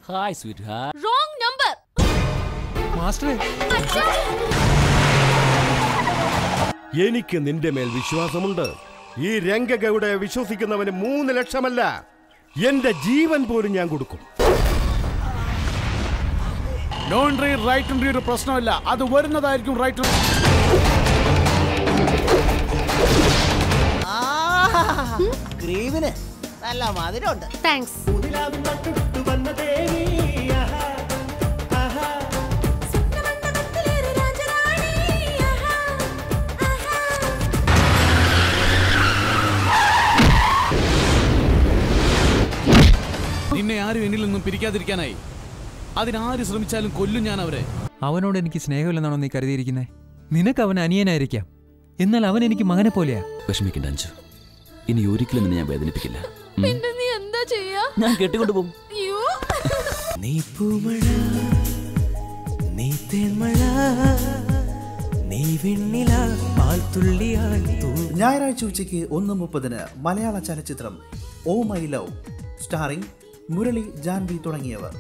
Hi sweetheart. Wrong number. മാസ്റ്ററെ, എനിക്ക് നിന്റെ മേൽ വിശ്വാസമുണ്ട്. ഈ രംഗഗൗഡയെ വിശ്വസിക്കുന്നവന് 3 ലക്ഷമല്ല, എന്റെ ജീവൻ പോലും ഞാൻ കൊടുക്കും. ലോണ്ടറി റൈറ്റ് എൻട്രി ഒരു പ്രശ്നമില്ല, അത് വരുന്നതായിരിക്കും റൈറ്റ്. ഗ്രീവിന് നല്ല മധുരമുണ്ട്. താങ്ക്സ്. നിന്നെ ആരും എന്നിൽ നിന്നും പിരിക്കാതിരിക്കാനായി അതിനാര് ശ്രമിച്ചാലും കൊല്ലും ഞാൻ അവരെ. അവനോട് എനിക്ക് സ്നേഹമില്ലെന്നാണോ നീ കരുതിയിരിക്കുന്നേ? നിനക്ക് അവൻ അനിയനായിരിക്കാം, എന്നാൽ അവൻ എനിക്ക് മകനെ പോലെയാ. വിഷമിക്കണ്ട അഞ്ചു, ഇനി ഒരിക്കലും നിന്നെ ഞാൻ വേദനിപ്പിക്കില്ല. പിന്നെ നീ എന്താ ചെയ്യാ? ഞാൻ കെട്ടിക്കൊണ്ടു പോകും. നീ പൂമഴ, നീ തേന്മഴ, നീ വെണ്ണില പാൽത്തുള്ളിയായി. ഞായറാഴ്ച ഉച്ചയ്ക്ക് 1:30 മലയാള ചലച്ചിത്രം oh my love, starring Murali, Janvi തുടങ്ങിയവർ.